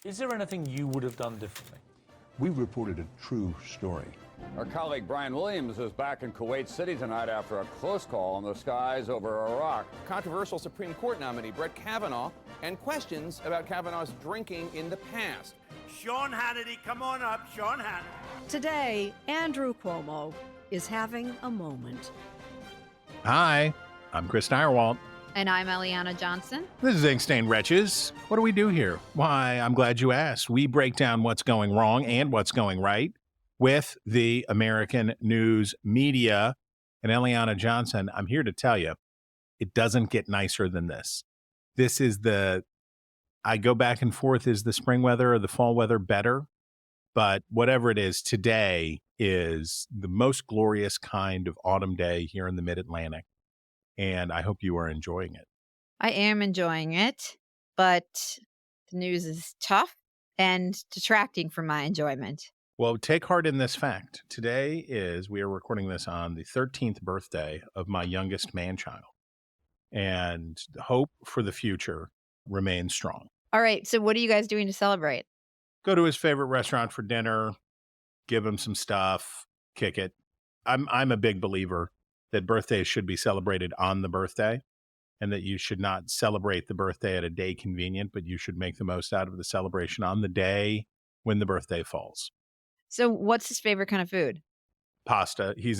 Is there anything you would have done differently? We reported a true story. Our colleague Brian Williams is back in Kuwait City tonight after a close call in the skies over Iraq. Controversial Supreme Court nominee Brett Kavanaugh and questions about Kavanaugh's drinking in the past. Sean Hannity, come on up, Sean Hannity. Today, Andrew Cuomo is having a moment. Hi, I'm Chris Nierwalt. And I'm Eliana Johnson. This is Ink Stained Wretches. What do we do here? Why, I'm glad you asked. We break down what's going wrong and what's going right with the American news media. And Eliana Johnson, I'm here to tell you, it doesn't get nicer than this. This is I go back and forth, is the spring weather or the fall weather better? But whatever it is, today is the most glorious kind of autumn day here in the Mid-Atlantic. And I hope you are enjoying it. I am enjoying it, but the news is tough and detracting from my enjoyment. Well, take heart in this fact. Today we are recording this on the 13th birthday of my youngest man-child. And the hope for the future remains strong. All right. So what are you guys doing to celebrate? Go to his favorite restaurant for dinner, give him some stuff, kick it. I'm a big believer that birthdays should be celebrated on the birthday and that you should not celebrate the birthday at a day convenient, but you should make the most out of the celebration on the day when the birthday falls. So what's his favorite kind of food? Pasta. He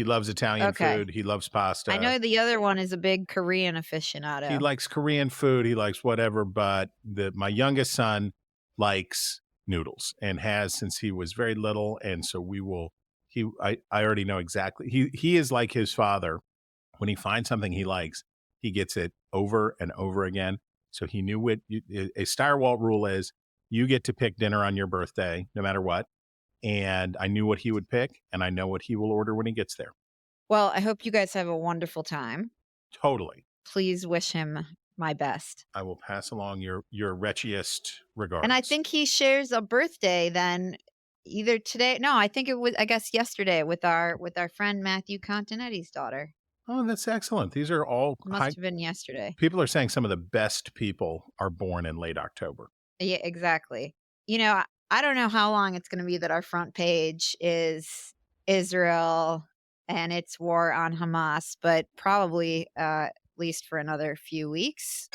loves Italian food. He loves pasta. I know the other one is a big Korean aficionado. He likes Korean food. He likes whatever, but my youngest son likes noodles and has since he was very little. And so I already know exactly. He is like his father. When he finds something he likes, he gets it over and over again. So he knew what a Steyerwalt rule is. You get to pick dinner on your birthday, no matter what. And I knew what he would pick, and I know what he will order when he gets there. Well, I hope you guys have a wonderful time. Totally. Please wish him my best. I will pass along your wretchiest regards. And I think he shares a birthday then either today. No, I think it was, I guess, yesterday with our friend Matthew Continetti's daughter. Oh, that's excellent. These are all must have been yesterday. People are saying some of the best people are born in late October. Yeah, exactly. You know, I don't know how long it's going to be that our front page is Israel and its war on Hamas, but probably at least for another few weeks.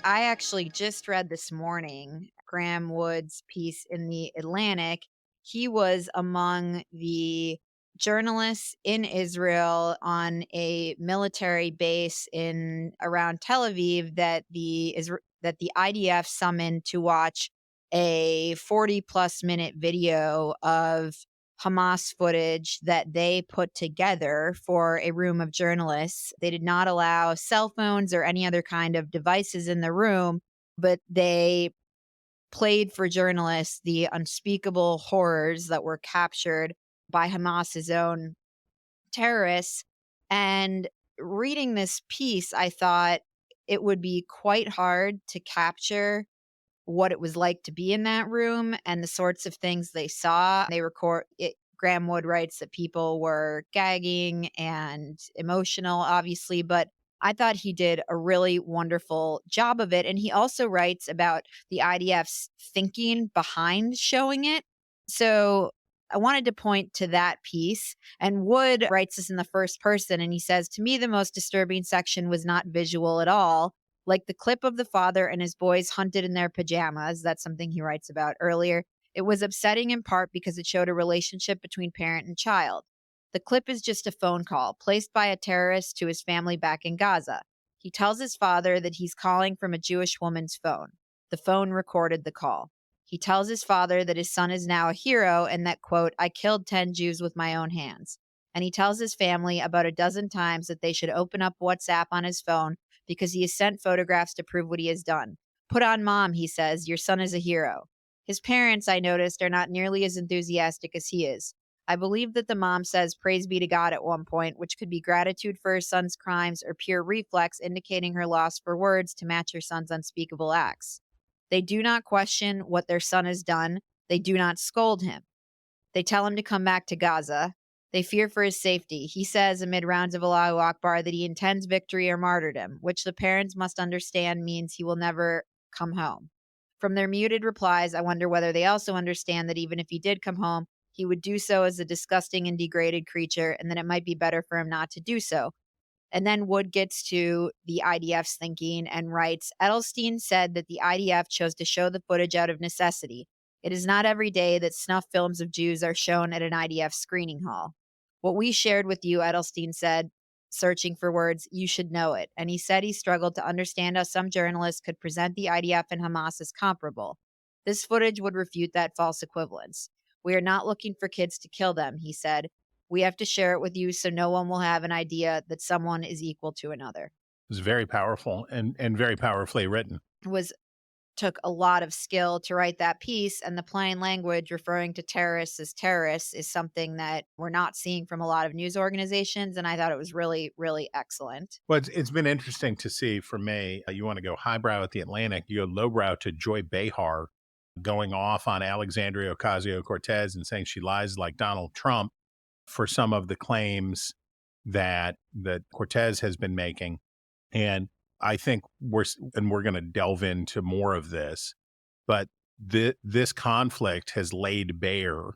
I actually just read this morning Graham Wood's piece in the Atlantic. He was among the journalists in Israel on a military base around Tel Aviv that the IDF summoned to watch a 40-plus minute video of Hamas footage that they put together for a room of journalists. They did not allow cell phones or any other kind of devices in the room, but they played for journalists the unspeakable horrors that were captured by Hamas's own terrorists. And reading this piece, I thought it would be quite hard to capture what it was like to be in that room and the sorts of things they saw. They record it. Graham Wood writes that people were gagging and emotional, obviously, but I thought he did a really wonderful job of it. And he also writes about the IDF's thinking behind showing it. So I wanted to point to that piece. And Wood writes this in the first person, and he says, "To me, the most disturbing section was not visual at all. Like the clip of the father and his boys hunted in their pajamas," that's something he writes about earlier, "it was upsetting in part because it showed a relationship between parent and child. The clip is just a phone call placed by a terrorist to his family back in Gaza. He tells his father that he's calling from a Jewish woman's phone. The phone recorded the call. He tells his father that his son is now a hero and that, quote, 'I killed 10 Jews with my own hands.' And he tells his family about a dozen times that they should open up WhatsApp on his phone because he has sent photographs to prove what he has done. 'Put on, Mom,' he says, 'your son is a hero.' His parents, I noticed, are not nearly as enthusiastic as he is. I believe that the mom says praise be to God at one point, which could be gratitude for her son's crimes or pure reflex indicating her loss for words to match her son's unspeakable acts. They do not question what their son has done. They do not scold him. They tell him to come back to Gaza. They fear for his safety. He says amid rounds of Allahu Akbar that he intends victory or martyrdom, which the parents must understand means he will never come home. From their muted replies, I wonder whether they also understand that even if he did come home, he would do so as a disgusting and degraded creature, and that it might be better for him not to do so. And then Wood gets to the IDF's thinking and writes, Edelstein said that the IDF chose to show the footage out of necessity. It is not every day that snuff films of Jews are shown at an IDF screening hall. What we shared with you, Edelstein said, searching for words, you should know it. And he said he struggled to understand how some journalists could present the IDF and Hamas as comparable. This footage would refute that false equivalence. We are not looking for kids to kill them, he said. We have to share it with you so no one will have an idea that someone is equal to another. It was very powerful and very powerfully written. It took a lot of skill to write that piece, and the plain language referring to terrorists as terrorists is something that we're not seeing from a lot of news organizations, and I thought it was really, really excellent. Well, it's been interesting to see for me. You want to go highbrow at the Atlantic, you go lowbrow to Joy Behar going off on Alexandria Ocasio-Cortez and saying she lies like Donald Trump for some of the claims that Cortez has been making. And I think we're going to delve into more of this, but this conflict has laid bare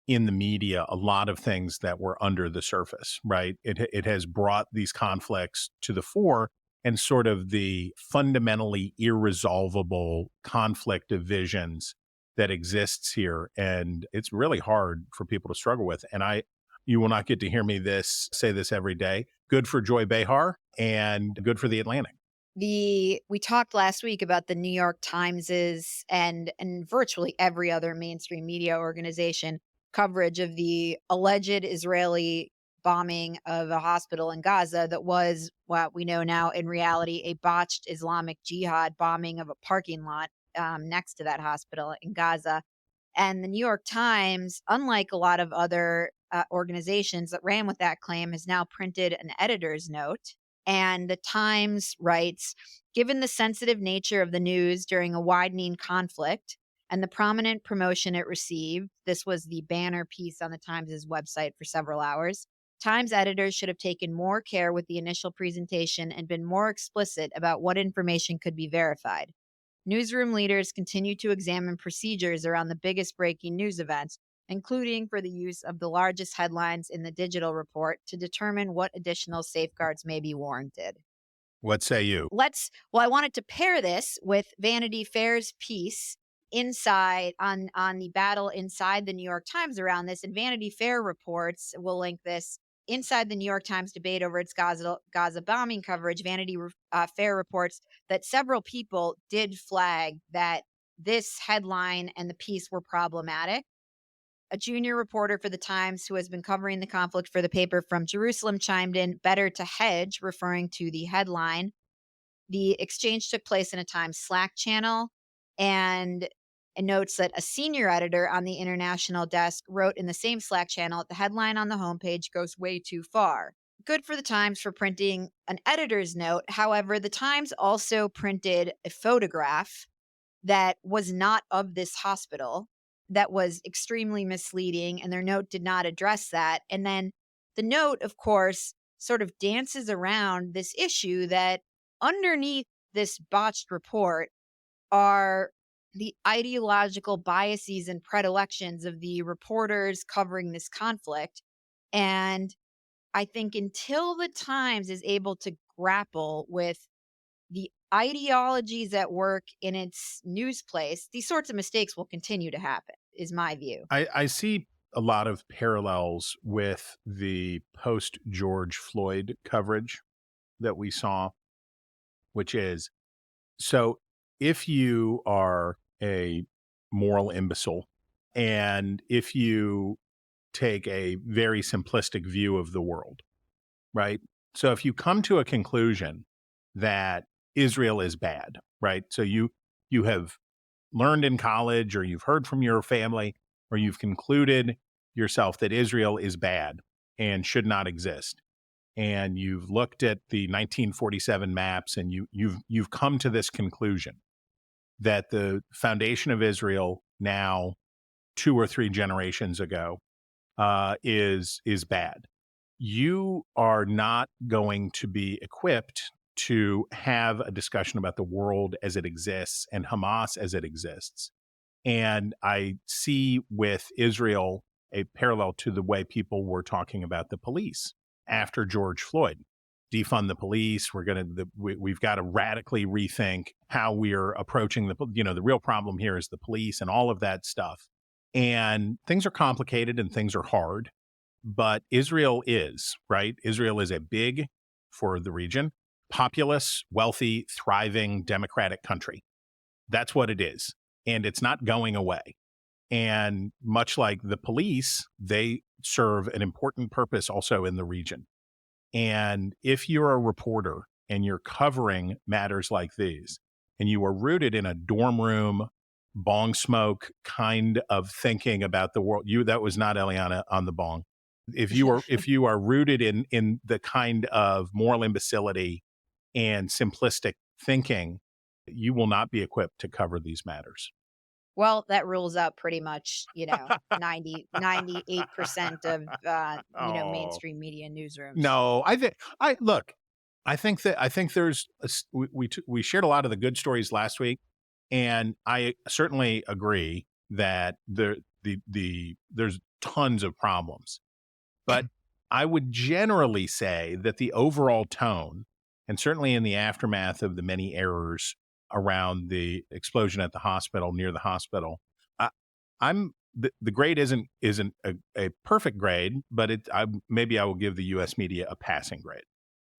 in the media a lot of things that were under the surface, right? It has brought these conflicts to the fore and sort of the fundamentally irresolvable conflict of visions that exists here. And it's really hard for people to struggle with. And you will not get to hear me say this every day. Good for Joy Behar and good for the Atlantic. We talked last week about the New York Times's and virtually every other mainstream media organization coverage of the alleged Israeli bombing of a hospital in Gaza that was what we know now in reality a botched Islamic Jihad bombing of a parking lot next to that hospital in Gaza. And the New York Times, unlike a lot of other organizations that ran with that claim, has now printed an editor's note. And the Times writes, given the sensitive nature of the news during a widening conflict and the prominent promotion it received, this was the banner piece on the Times' website for several hours, Times editors should have taken more care with the initial presentation and been more explicit about what information could be verified. Newsroom leaders continue to examine procedures around the biggest breaking news events, including for the use of the largest headlines in the digital report to determine what additional safeguards may be warranted. What say you? I wanted to pair this with Vanity Fair's piece inside on the battle inside the New York Times around this. And Vanity Fair reports, we'll link this, inside the New York Times debate over its Gaza bombing coverage, Vanity Fair reports that several people did flag that this headline and the piece were problematic. A junior reporter for the Times who has been covering the conflict for the paper from Jerusalem chimed in, better to hedge, referring to the headline. The exchange took place in a Times Slack channel, and it notes that a senior editor on the international desk wrote in the same Slack channel, the headline on the homepage goes way too far. Good for the Times for printing an editor's note. However, the Times also printed a photograph that was not of this hospital, that was extremely misleading, and their note did not address that. And then the note, of course, sort of dances around this issue that underneath this botched report are the ideological biases and predilections of the reporters covering this conflict. And I think until the Times is able to grapple with the ideologies at work in its news place, these sorts of mistakes will continue to happen, is my view. I see a lot of parallels with the post-George Floyd coverage that we saw, which is, so if you are a moral imbecile and if you take a very simplistic view of the world, right? So if you come to a conclusion that Israel is bad, right? So you have learned in college, or you've heard from your family, or you've concluded yourself that Israel is bad and should not exist. And you've looked at the 1947 maps and you've come to this conclusion that the foundation of Israel now 2 or 3 generations ago is bad. You are not going to be equipped to have a discussion about the world as it exists and Hamas as it exists. And I see with Israel a parallel to the way people were talking about the police after George Floyd. Defund the police. We've got to radically rethink how we're approaching the real problem here is the police and all of that stuff. And things are complicated and things are hard, but Israel is, right? Israel is a big, for the region, populous, wealthy, thriving, democratic country. That's what it is. And it's not going away. And much like the police, they serve an important purpose also in the region. And if you're a reporter and you're covering matters like these, and you are rooted in a dorm room, bong smoke kind of thinking about the world, that was not Eliana on the bong. If you are rooted in the kind of moral imbecility and simplistic thinking, you will not be equipped to cover these matters. Well, that rules out pretty much, 98% of, mainstream media newsrooms. No, I think there's, we shared a lot of the good stories last week, and I certainly agree that there's tons of problems. But I would generally say that the overall tone, and certainly in the aftermath of the many errors around the explosion at the hospital, near the hospital, the grade isn't a perfect grade, but maybe I will give the U.S. media a passing grade.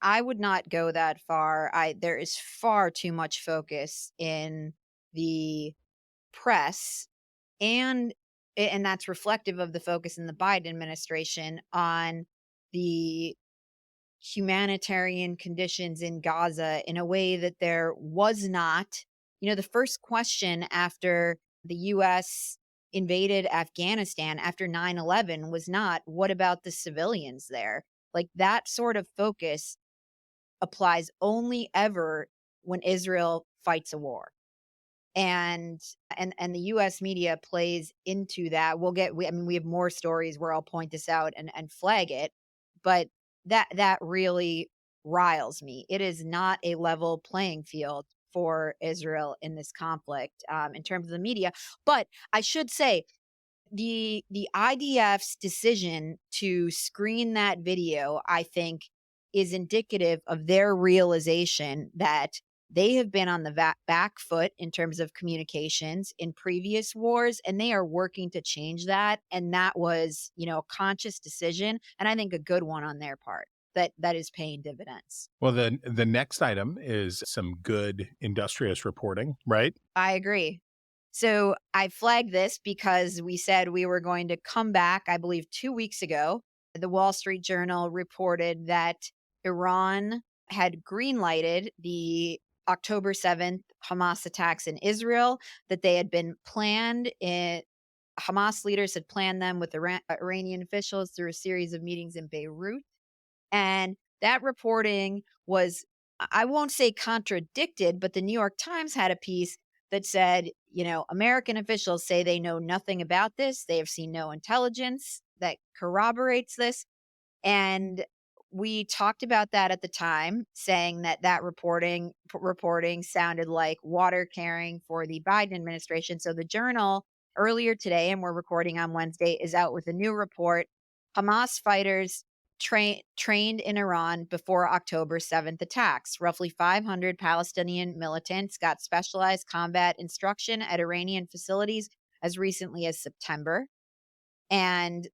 I would not go that far. There is far too much focus in the press, and that's reflective of the focus in the Biden administration on the humanitarian conditions in Gaza in a way that there was not. The first question after the U.S. invaded Afghanistan after 9/11 was not, what about the civilians there? Like, that sort of focus applies only ever when Israel fights a war. And the U.S. media plays into that. We have more stories where I'll point this out and flag it, but that really riles me. It is not a level playing field for Israel in this conflict in terms of the media. But I should say, the IDF's decision to screen that video, I think, is indicative of their realization that they have been on the back foot in terms of communications in previous wars, and they are working to change that. And that was, a conscious decision, and I think a good one on their part that is paying dividends. Well, the next item is some good industrious reporting, right? I agree. So I flagged this because we said we were going to come back, I believe 2 weeks ago. The Wall Street Journal reported that Iran had greenlighted the October 7th Hamas attacks in Israel, that they had been planned. Hamas leaders had planned them with Iranian officials through a series of meetings in Beirut. And that reporting was, I won't say contradicted, but the New York Times had a piece that said, American officials say they know nothing about this. They have seen no intelligence that corroborates this. And we talked about that at the time, saying that reporting sounded like water carrying for the Biden administration. So the Journal earlier today, and we're recording on Wednesday, is out with a new report. Hamas fighters trained in Iran before October 7th attacks. Roughly 500 Palestinian militants got specialized combat instruction at Iranian facilities as recently as September. And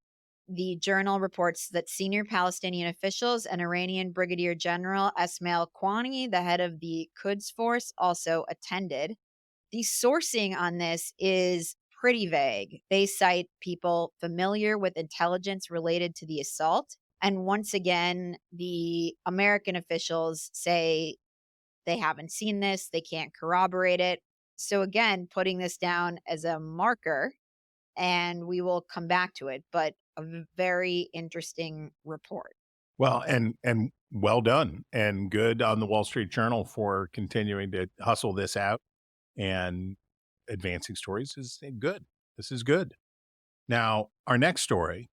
the Journal reports that senior Palestinian officials and Iranian Brigadier General Esmail Quani, the head of the Quds Force, also attended. The sourcing on this is pretty vague. They cite people familiar with intelligence related to the assault. And once again, the American officials say they haven't seen this, they can't corroborate it. So again, putting this down as a marker, and we will come back to it, but a very interesting report. Well, and well done, and good on the Wall Street Journal for continuing to hustle this out and advancing stories is good. This is good. Now, our next story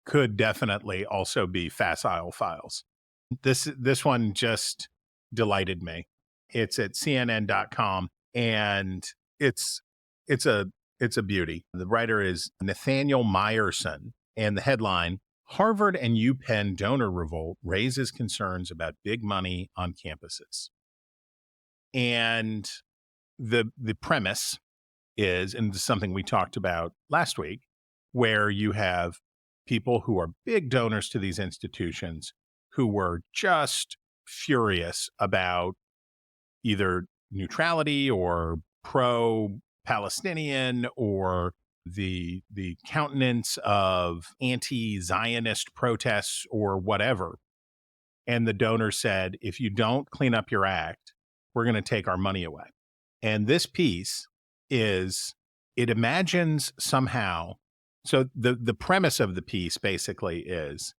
could definitely also be facile files. This one just delighted me. It's at CNN.com, and it's a beauty. The writer is Nathaniel Meyerson, and the headline: Harvard and UPenn donor revolt raises concerns about big money on campuses. And the premise is, and this is something we talked about last week, where you have people who are big donors to these institutions who were just furious about either neutrality or pro-Palestinian or the countenance of anti-Zionist protests or whatever. And the donor said, if you don't clean up your act, we're going to take our money away. And this piece is, it imagines somehow, so the premise of the piece basically is,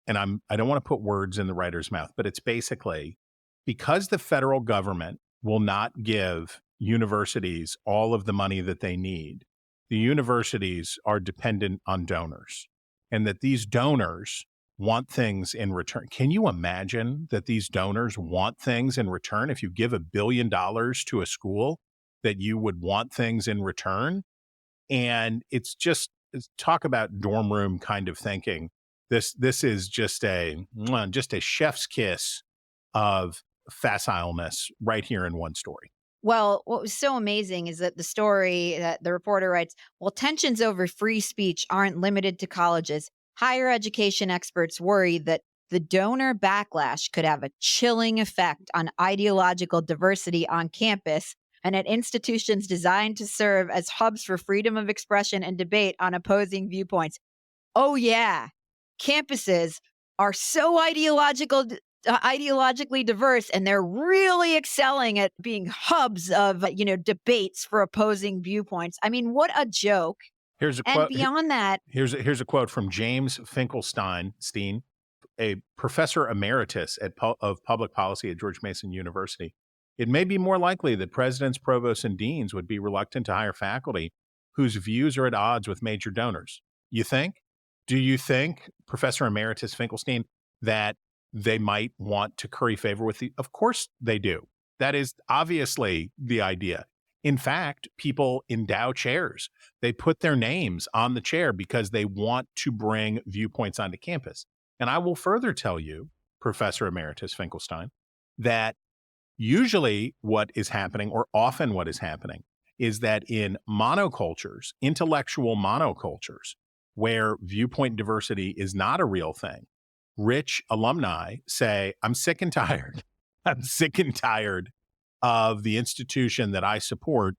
and I don't want to put words in the writer's mouth, but it's basically, because the federal government will not give universities all of the money that they need, the universities are dependent on donors, and that these donors want things in return. Can you imagine that these donors want things in return? If you give $1 billion to a school, that you would want things in return? And it's talk about dorm room kind of thinking. This is just a chef's kiss of facileness right here in one story. Well, what was so amazing is that the story that the reporter writes, well, tensions over free speech aren't limited to colleges. Higher education experts worry that the donor backlash could have a chilling effect on ideological diversity on campus and at institutions designed to serve as hubs for freedom of expression and debate on opposing viewpoints. Oh, yeah. Campuses are so ideologically diverse, and they're really excelling at being hubs of, debates for opposing viewpoints. I mean, what a joke. Here's a and quote. Beyond that, here's a quote from James Finkelstein, a professor emeritus of public policy at George Mason University. It may be more likely that presidents, provosts, and deans would be reluctant to hire faculty whose views are at odds with major donors. You think? Do you think, Professor Emeritus Finkelstein, that they might want to curry favor with the? Of course they do. That is obviously the idea. In fact, people endow chairs. They put their names on the chair because they want to bring viewpoints onto campus. And I will further tell you, Professor Emeritus Finkelstein, that usually what is happening, or often what is happening, is that in monocultures, intellectual monocultures, where viewpoint diversity is not a real thing, rich alumni say, I'm sick and tired. I'm sick and tired of the institution that I support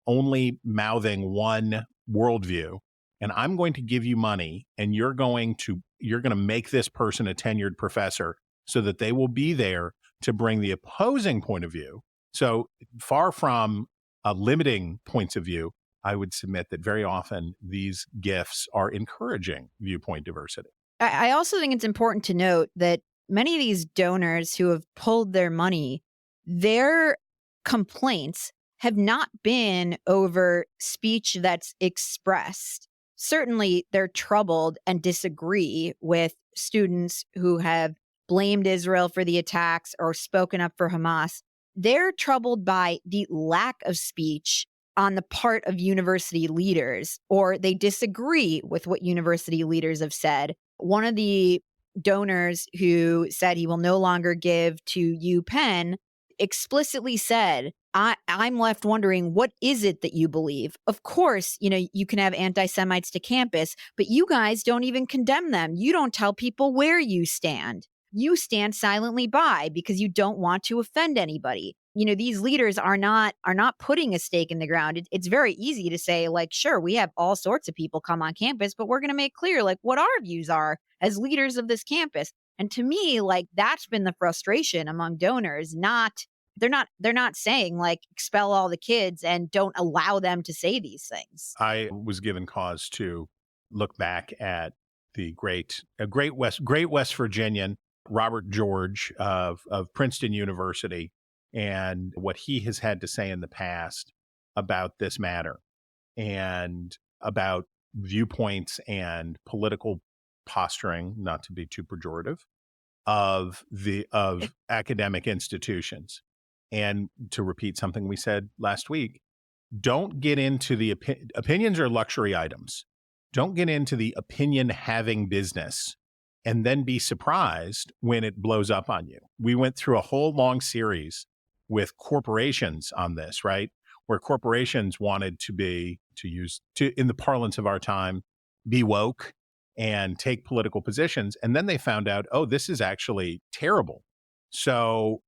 only mouthing one worldview, and I'm going to give you money, and you're going to make this person a tenured professor so that they will be there to bring the opposing point of view. So far from limiting points of view, I would submit that very often these gifts are encouraging viewpoint diversity. I also think it's important to note that many of these donors who have pulled their money, their complaints have not been over speech that's expressed. Certainly, they're troubled and disagree with students who have blamed Israel for the attacks or spoken up for Hamas. They're troubled by the lack of speech on the part of university leaders, or they disagree with what university leaders have said. One of the donors who said he will no longer give to UPenn explicitly said, I'm left wondering, what is it that you believe? Of course, you can have anti-Semites to campus, but you guys don't even condemn them. You don't tell people where you stand. You stand silently by because you don't want to offend anybody. These leaders are not putting a stake in the ground. It's very easy to say, like, sure, we have all sorts of people come on campus, but we're going to make clear, like, what our views are as leaders of this campus. And to me, like, that's been the frustration among donors. They're not saying, like, expel all the kids and don't allow them to say these things. I was given cause to look back at the great West Virginian Robert George of Princeton University, and what he has had to say in the past about this matter and about viewpoints and political posturing, not to be too pejorative, of academic institutions. And to repeat something we said last week, don't get into the opinions are luxury items. Don't get into the opinion having business and then be surprised when it blows up on you. We went through a whole long series with corporations on this, right? Where corporations wanted to be, in the parlance of our time, be woke and take political positions. And then they found out, oh, this is actually terrible. So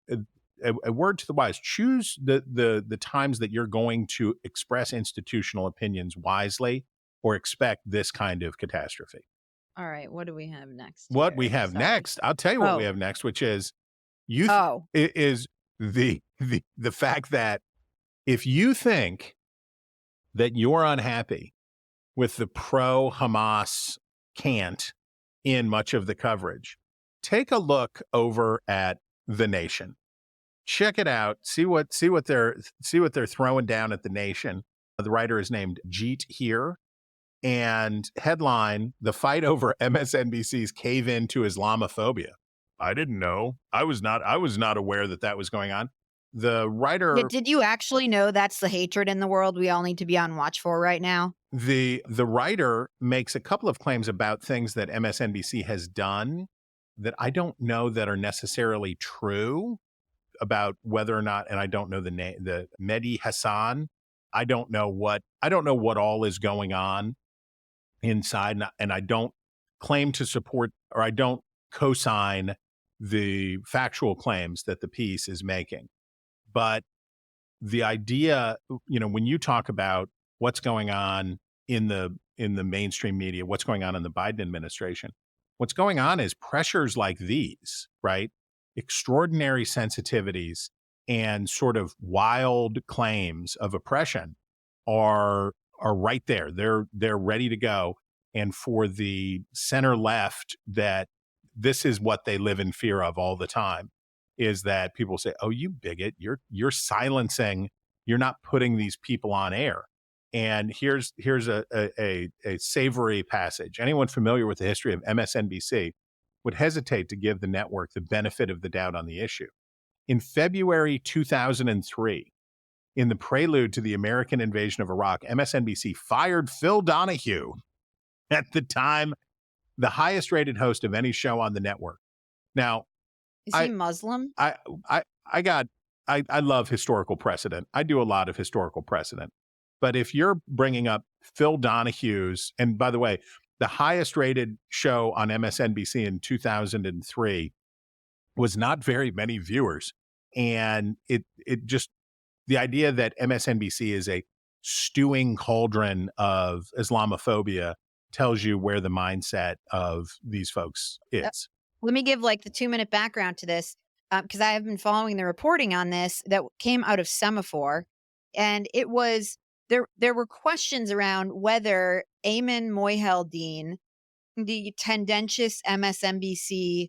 a word to the wise, choose the times that you're going to express institutional opinions wisely or expect this kind of catastrophe. All right. What do we have next? What here? we have Sorry. next, I'll tell you what we have next, which is is the fact that if you think that you're unhappy with the pro-Hamas cant in much of the coverage, take a look over at The Nation. Check it out. See what they're throwing down at The Nation. The writer is named Jeet Here. And headline, the fight over MSNBC's cave in to Islamophobia. I didn't know. I was not aware that was going on. The writer... Yeah, did you actually know that's the hatred in the world we all need to be on watch for right now? The writer makes a couple of claims about things that MSNBC has done that I don't know that are necessarily true about whether or not, and I don't know the name, the Mehdi Hassan. I don't know what all is going on inside, and I don't claim to support, or I don't co-sign the factual claims that the piece is making. But the idea, when you talk about what's going on in the mainstream media, what's going on in the Biden administration, what's going on is pressures like these, right? Extraordinary sensitivities and sort of wild claims of oppression are right there. They're ready to go. And for the center left, that this is what they live in fear of all the time, is that people say, "Oh, you bigot! You're silencing. You're not putting these people on air." And here's a savory passage. Anyone familiar with the history of MSNBC would hesitate to give the network the benefit of the doubt on the issue. In February 2003, in the prelude to the American invasion of Iraq, MSNBC fired Phil Donahue, at the time the highest rated host of any show on the network. Now, is he Muslim? I love historical precedent. I do a lot of historical precedent. But if you're bringing up Phil Donahue's, and by the way, the highest rated show on MSNBC in 2003 was not very many viewers. And it just, the idea that MSNBC is a stewing cauldron of Islamophobia tells you where the mindset of these folks is. Let me give like the 2-minute background to this, because I have been following the reporting on this that came out of Semaphore. And it was, there were questions around whether Ayman Mohiuddin, the tendentious MSNBC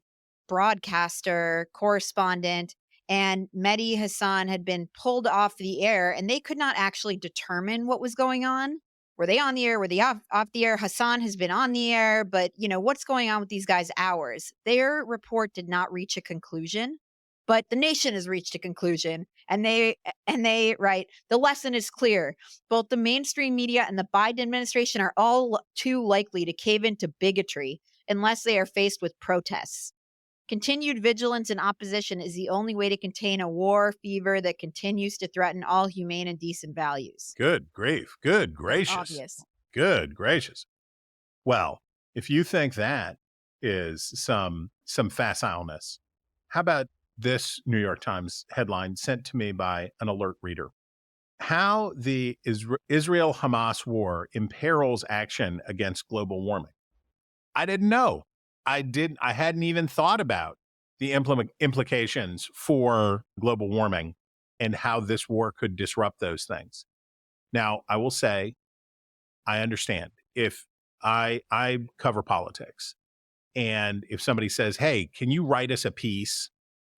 broadcaster, correspondent, and Mehdi Hassan had been pulled off the air, and they could not actually determine what was going on. Were they on the air? Were they off the air? Hassan has been on the air, but what's going on with these guys' hours? Their report did not reach a conclusion, but the Nation has reached a conclusion, and they write, the lesson is clear. Both the mainstream media and the Biden administration are all too likely to cave into bigotry unless they are faced with protests. Continued vigilance and opposition is the only way to contain a war fever that continues to threaten all humane and decent values. Good grief. Good gracious. Obvious. Good gracious. Well, if you think that is some facileness, how about this New York Times headline sent to me by an alert reader? How the Israel-Hamas war imperils action against global warming. I didn't know. I hadn't even thought about the implications for global warming and how this war could disrupt those things. Now, I will say, I understand if I cover politics, and if somebody says, "Hey, can you write us a piece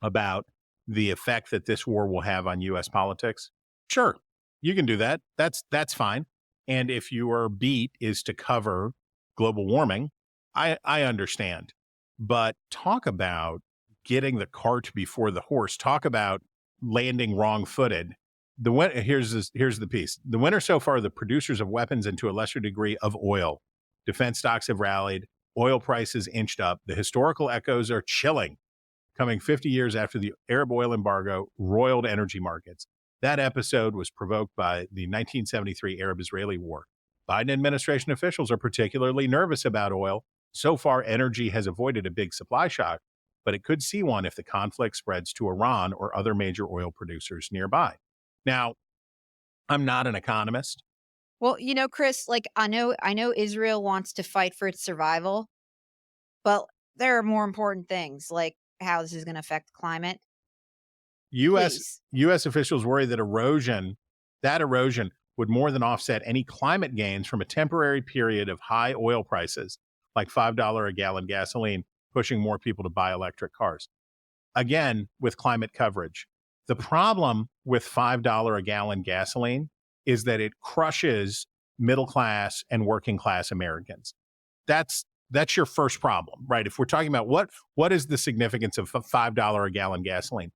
about the effect that this war will have on U.S. politics?" Sure, you can do that. That's fine. And if your beat is to cover global warming, I understand, but talk about getting the cart before the horse. Talk about landing wrong-footed. Here's the piece. The winner so far, the producers of weapons and to a lesser degree of oil. Defense stocks have rallied. Oil prices inched up. The historical echoes are chilling, coming 50 years after the Arab oil embargo roiled energy markets. That episode was provoked by the 1973 Arab-Israeli war. Biden administration officials are particularly nervous about oil. So far, energy has avoided a big supply shock, but it could see one if the conflict spreads to Iran or other major oil producers nearby. Now, I'm not an economist. Well, Chris, like I know Israel wants to fight for its survival, but there are more important things like how this is going to affect the climate. U.S. officials worry that erosion would more than offset any climate gains from a temporary period of high oil prices, like $5 a gallon gasoline, pushing more people to buy electric cars. Again, with climate coverage. The problem with $5 a gallon gasoline is that it crushes middle class and working class Americans. That's your first problem, right? If we're talking about what is the significance of $5 a gallon gasoline,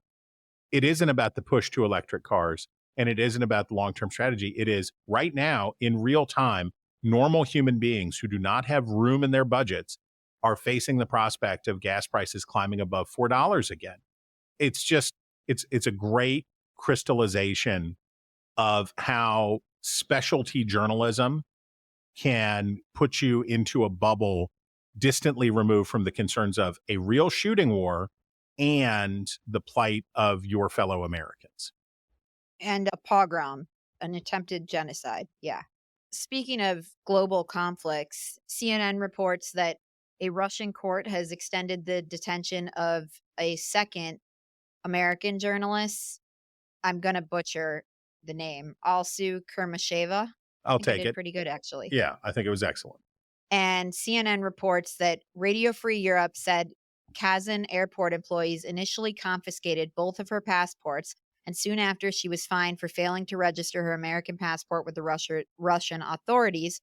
it isn't about the push to electric cars, and it isn't about the long-term strategy. It is right now, in real time, normal human beings who do not have room in their budgets are facing the prospect of gas prices climbing above $4 again. It's a great crystallization of how specialty journalism can put you into a bubble distantly removed from the concerns of a real shooting war and the plight of your fellow Americans. And a pogrom, an attempted genocide. Yeah. Speaking of global conflicts, CNN reports that a Russian court has extended the detention of a second American journalist. I'm going to butcher the name. Alsu Kurmasheva. I'll take it. Pretty good, actually. Yeah, I think it was excellent. And CNN reports that Radio Free Europe said Kazan airport employees initially confiscated both of her passports, and soon after she was fined for failing to register her American passport with the Russian authorities.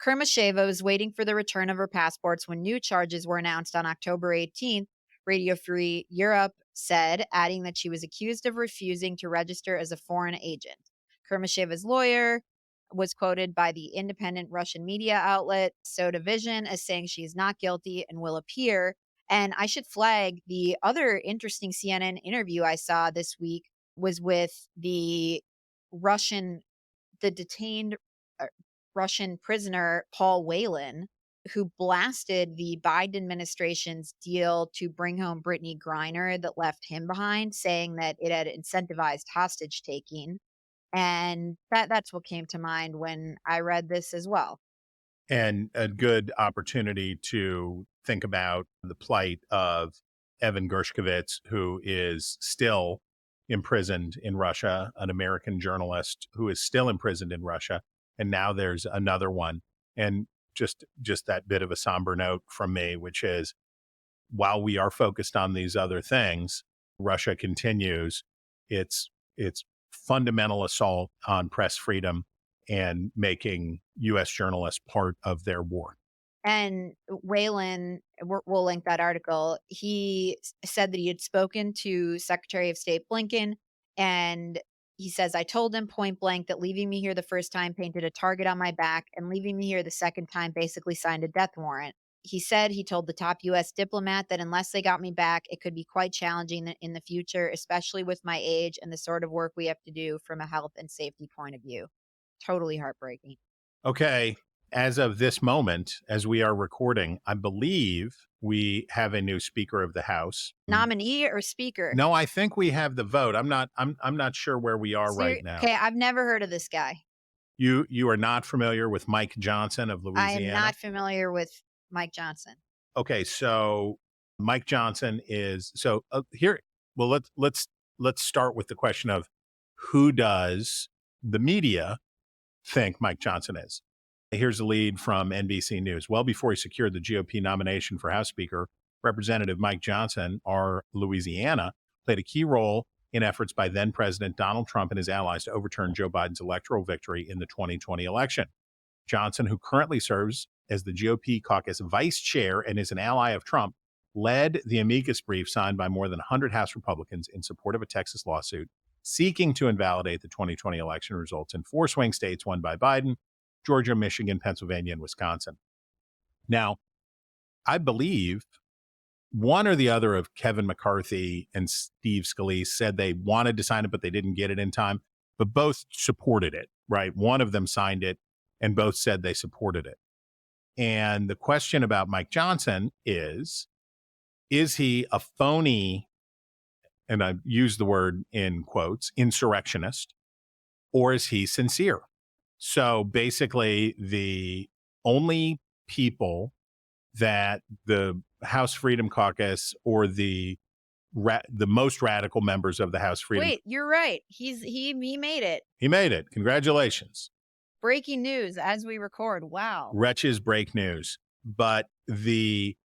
Kurmasheva was waiting for the return of her passports when new charges were announced on October 18th, Radio Free Europe said, adding that she was accused of refusing to register as a foreign agent. Kurmasheva's lawyer was quoted by the independent Russian media outlet Soda Vision as saying she is not guilty and will appear. And I should flag the other interesting CNN interview I saw this week was with the detained Russian prisoner, Paul Whelan, who blasted the Biden administration's deal to bring home Brittany Griner that left him behind, saying that it had incentivized hostage taking. And that's what came to mind when I read this as well. And a good opportunity to think about the plight of Evan Gershkovich, who is still imprisoned in Russia, an American journalist who is still imprisoned in Russia. And now there's another one. And just that bit of a somber note from me, which is, while we are focused on these other things, Russia continues its fundamental assault on press freedom and making U.S. journalists part of their war. And Whelan, we'll link that article. He said that he had spoken to Secretary of State Blinken, and he says, I told him point blank that leaving me here the first time painted a target on my back, and leaving me here the second time basically signed a death warrant. He said he told the top U.S. diplomat that unless they got me back, it could be quite challenging in the future, especially with my age and the sort of work we have to do from a health and safety point of view. Totally heartbreaking. Okay. As of this moment, as we are recording, I believe we have a new Speaker of the House. Nominee or Speaker? No, I think we have the vote. I'm not sure where we are right now. Okay, I've never heard of this guy. You are not familiar with Mike Johnson of Louisiana? I am not familiar with Mike Johnson. Okay, so Mike Johnson is here. Well, let's start with the question of who does the media think Mike Johnson is? Here's a lead from NBC News. Well before he secured the GOP nomination for House Speaker, Representative Mike Johnson, our Louisiana, played a key role in efforts by then President Donald Trump and his allies to overturn Joe Biden's electoral victory in the 2020 election. Johnson, who currently serves as the GOP caucus vice chair and is an ally of Trump, led the amicus brief signed by more than 100 House Republicans in support of a Texas lawsuit seeking to invalidate the 2020 election results in 4 swing states won by Biden: Georgia, Michigan, Pennsylvania, and Wisconsin. Now, I believe one or the other of Kevin McCarthy and Steve Scalise said they wanted to sign it, but they didn't get it in time, but both supported it, right? One of them signed it and both said they supported it. And the question about Mike Johnson is he a phony, and I use the word in quotes, insurrectionist, or is he sincere? So basically, the only people that the House Freedom Caucus or the most radical members of the House Freedom. Wait, you're right. He made it. He made it. Congratulations. Breaking news as we record. Wow. Wretches break news. But the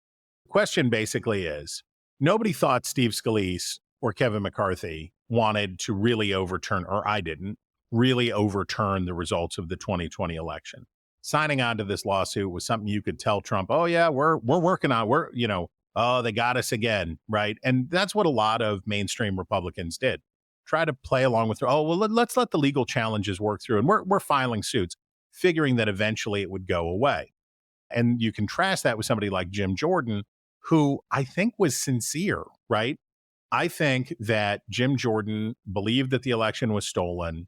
question basically is, nobody thought Steve Scalise or Kevin McCarthy wanted to really overturn, or I didn't, really overturn the results of the 2020 election. Signing on to this lawsuit was something you could tell Trump, oh yeah, we're working on, oh, they got us again, right? And that's what a lot of mainstream Republicans did. Try to play along with, let's let the legal challenges work through, and we're filing suits, figuring that eventually it would go away. And you contrast that with somebody like Jim Jordan, who I think was sincere, right? I think that Jim Jordan believed that the election was stolen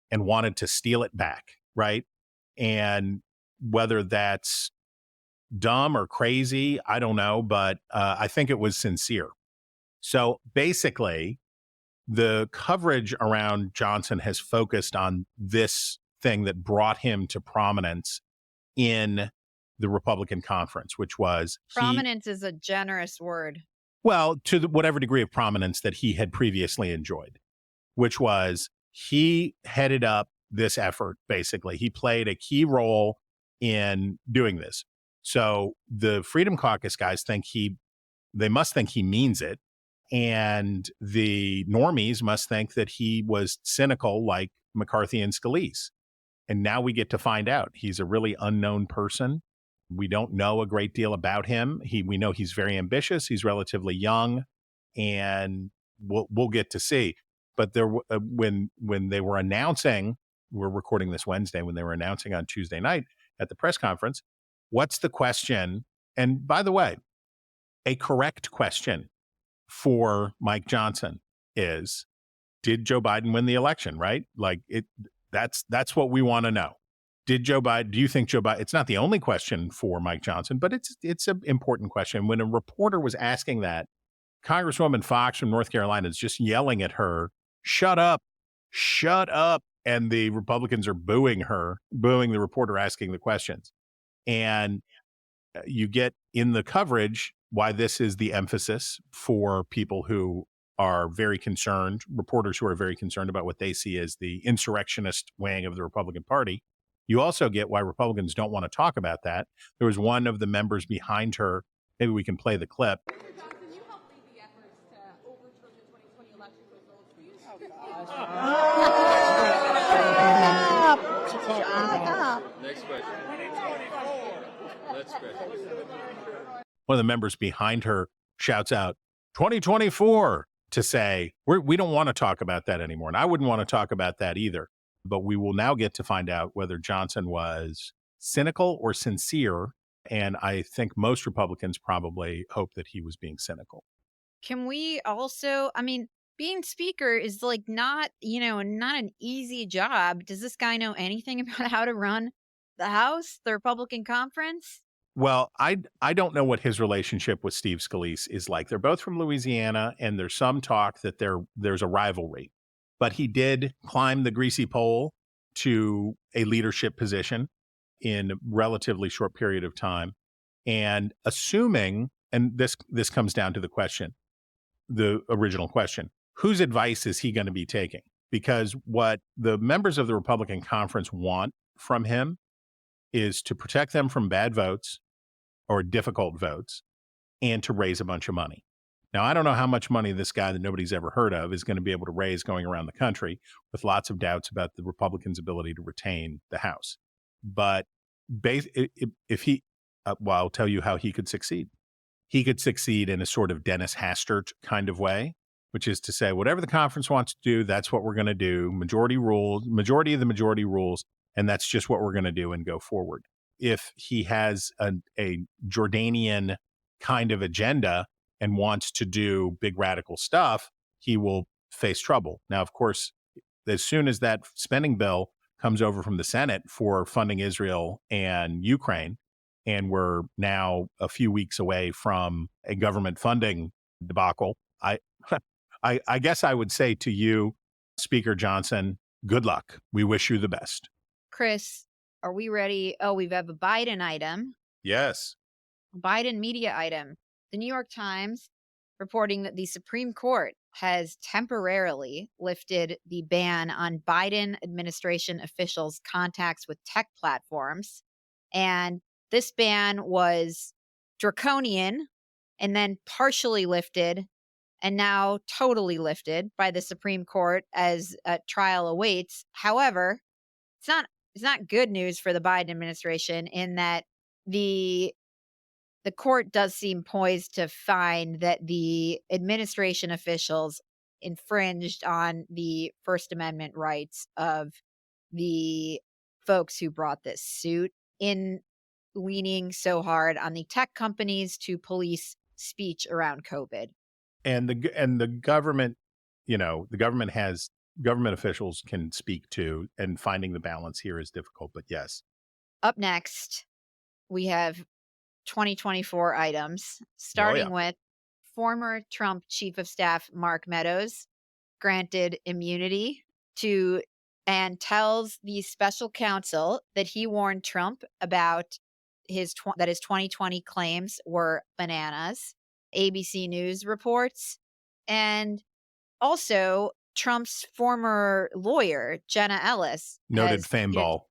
and wanted to steal it back, right? And whether that's dumb or crazy, I don't know, but I think it was sincere. So basically, the coverage around Johnson has focused on this thing that brought him to prominence in the Republican conference, which was prominence is a generous word. Well, to whatever degree of prominence that he had previously enjoyed, which was he headed up this effort, basically. He played a key role in doing this. So the Freedom Caucus guys they must think he means it. And the normies must think that he was cynical like McCarthy and Scalise. And now we get to find out he's a really unknown person. We don't know a great deal about him. We know he's very ambitious. He's relatively young, and we'll get to see. But there, when they were announcing, we're recording this Wednesday, when they were announcing on Tuesday night at the press conference, what's the question? And by the way, a correct question for Mike Johnson is, did Joe Biden win the election? Right? Like that's what we want to know. Do you think Joe Biden, it's not the only question for Mike Johnson, but it's an important question. When a reporter was asking that, Congresswoman Fox from North Carolina is just yelling at her, shut up. And the Republicans are booing the reporter asking the questions. And you get in the coverage why this is the emphasis for people who are very concerned, reporters who are very concerned about what they see as the insurrectionist wing of the Republican Party. You also get why Republicans don't want to talk about that. There was one of the members behind her. Maybe we can play the clip. Mr. Johnson, you helped lead the efforts to overturn the 2020 election results. Will you Next question. Let's go. One of the members behind her shouts out, 2024, to say, we don't want to talk about that anymore. And I wouldn't want to talk about that either. But we will now get to find out whether Johnson was cynical or sincere. And I think most Republicans probably hope that he was being cynical. Can we also, being speaker is not an easy job. Does this guy know anything about how to run the House, the Republican conference? Well, I don't know what his relationship with Steve Scalise is like. They're both from Louisiana, and there's some talk that there's a rivalry. But he did climb the greasy pole to a leadership position in a relatively short period of time. And assuming, and this comes down to the original question, whose advice is he going to be taking? Because what the members of the Republican conference want from him is to protect them from bad votes or difficult votes and to raise a bunch of money. Now, I don't know how much money this guy that nobody's ever heard of is going to be able to raise going around the country, with lots of doubts about the Republicans' ability to retain the House. But if Well, I'll tell you how he could succeed. He could succeed in a sort of Dennis Hastert kind of way, which is to say, whatever the conference wants to do, that's what we're going to do. Majority of the majority rules, and that's just what we're going to do and go forward. If he has a Jordanian kind of agenda and wants to do big radical stuff, he will face trouble. Now, of course, as soon as that spending bill comes over from the Senate for funding Israel and Ukraine, and we're now a few weeks away from a government funding debacle, I guess I would say to you, Speaker Johnson, good luck. We wish you the best. Chris, are we ready? Oh, we have a Biden item. Yes. Biden media item. The New York Times reporting that the Supreme Court has temporarily lifted the ban on Biden administration officials' contacts with tech platforms. And this ban was draconian and then partially lifted and now totally lifted by the Supreme Court as a trial awaits. However, it's not good news for the Biden administration in that the court does seem poised to find that the administration officials infringed on the First Amendment rights of the folks who brought this suit in leaning so hard on the tech companies to police speech around COVID. And the government, government officials can speak to, and finding the balance here is difficult, but yes. Up next, we have 2024 items, starting with former Trump Chief of Staff Mark Meadows granted immunity and tells the special counsel that he warned Trump about that his 2020 claims were bananas. ABC News reports. And also Trump's former lawyer, Jenna Ellis, noted fameball.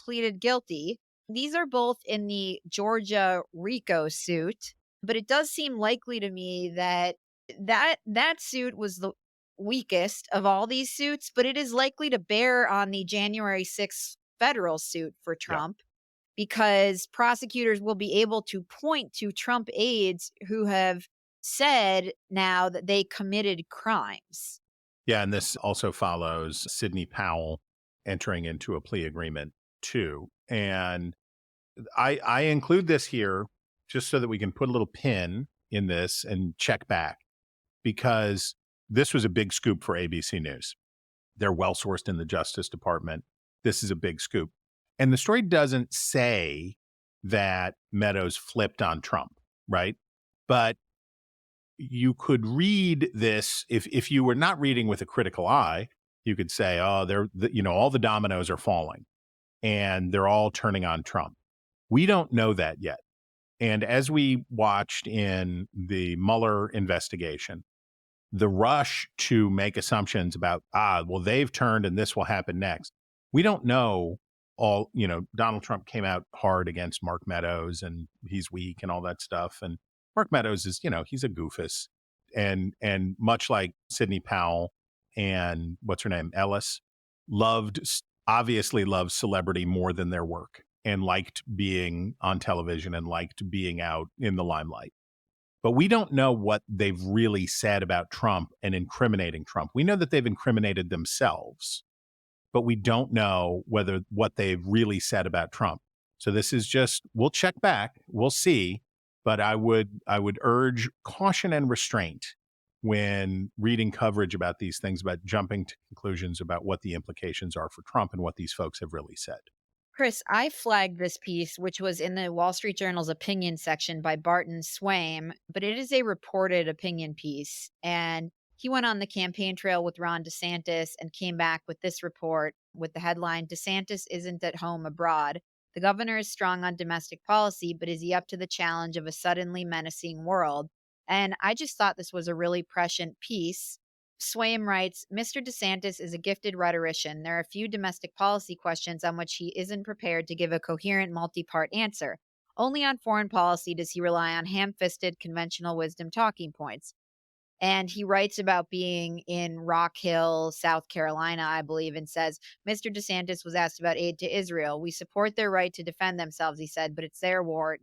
Pleaded guilty. These are both in the Georgia RICO suit, but it does seem likely to me that suit was the weakest of all these suits, but it is likely to bear on the January 6th federal suit for Trump because prosecutors will be able to point to Trump aides who have said now that they committed crimes. Yeah, and this also follows Sidney Powell entering into a plea agreement too. And I include this here just so that we can put a little pin in this and check back, because this was a big scoop for ABC News. They're well-sourced in the Justice Department. This is a big scoop. And the story doesn't say that Meadows flipped on Trump, right? But you could read this, if you were not reading with a critical eye, you could say, all the dominoes are falling and they're all turning on Trump. We don't know that yet. And as we watched in the Mueller investigation, the rush to make assumptions about, they've turned and this will happen next. We don't know Donald Trump came out hard against Mark Meadows and he's weak and all that stuff. And Mark Meadows is, he's a goofus. And much like Sidney Powell and what's her name, Ellis, obviously loved celebrity more than their work and liked being on television and liked being out in the limelight. But we don't know what they've really said about Trump and incriminating Trump. We know that they've incriminated themselves, but we don't know what they've really said about Trump. So this is just, we'll check back, we'll see, but I would urge caution and restraint when reading coverage about these things, about jumping to conclusions about what the implications are for Trump and what these folks have really said. Chris, I flagged this piece, which was in the Wall Street Journal's opinion section by Barton Swaim, but it is a reported opinion piece. And he went on the campaign trail with Ron DeSantis and came back with this report with the headline, "DeSantis isn't at home abroad. The governor is strong on domestic policy, but is he up to the challenge of a suddenly menacing world?" And I just thought this was a really prescient piece. Swaim writes, "Mr. DeSantis is a gifted rhetorician. There are a few domestic policy questions on which he isn't prepared to give a coherent multi-part answer. Only on foreign policy does he rely on ham-fisted conventional wisdom talking points." And he writes about being in Rock Hill, South Carolina, I believe, and says, Mr. DeSantis was asked about aid to Israel. We support their right to defend themselves, he said, but it's their war,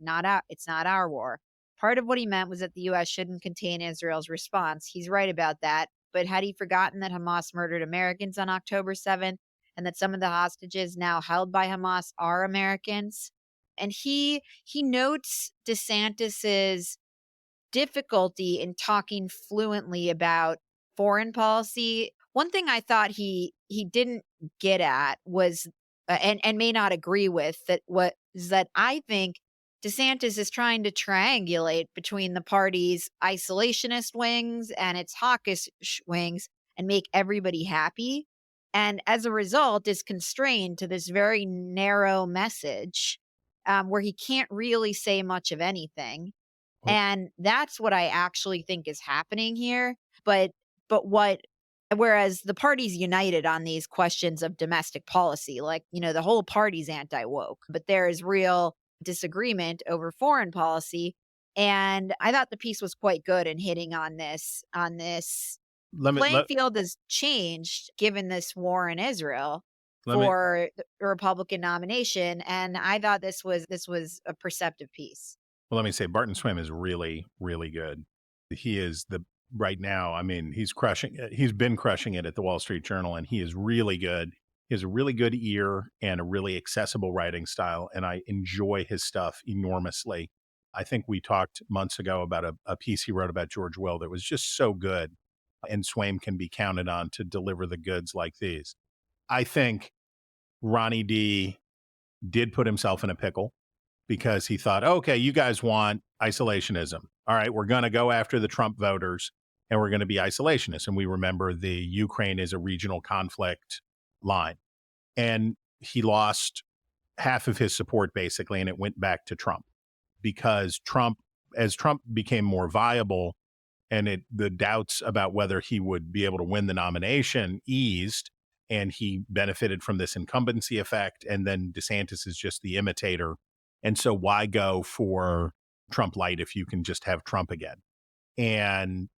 it's not our war. Part of what he meant was that the U.S. shouldn't contain Israel's response. He's right about that. But had he forgotten that Hamas murdered Americans on October 7th and that some of the hostages now held by Hamas are Americans? And he notes DeSantis's difficulty in talking fluently about foreign policy. One thing I thought he didn't get at was, and may not agree with, that I think DeSantis is trying to triangulate between the party's isolationist wings and its hawkish wings and make everybody happy. And as a result, is constrained to this very narrow message where he can't really say much of anything. And that's what I actually think is happening here. Whereas the party's united on these questions of domestic policy, like, the whole party's anti-woke, but there is real disagreement over foreign policy. And I thought the piece was quite good in hitting on this. Playing field has changed given this war in Israel for the Republican nomination. And I thought this was a perceptive piece. Well, let me say, Barton Swim is really, really good. He is right now, he's crushing it. He's been crushing it at the Wall Street Journal, and he is really good. He has a really good ear and a really accessible writing style, and I enjoy his stuff enormously. I think we talked months ago about a piece he wrote about George Will that was just so good, and Swaim can be counted on to deliver the goods like these. I think Ronnie D did put himself in a pickle, because he thought, okay, you guys want isolationism. All right, we're going to go after the Trump voters and we're going to be isolationists. And we remember the Ukraine is a regional conflict line. And he lost half of his support, basically, and it went back to Trump. Because as Trump became more viable and the doubts about whether he would be able to win the nomination eased, and he benefited from this incumbency effect, and then DeSantis is just the imitator. And so why go for Trump light if you can just have Trump again? And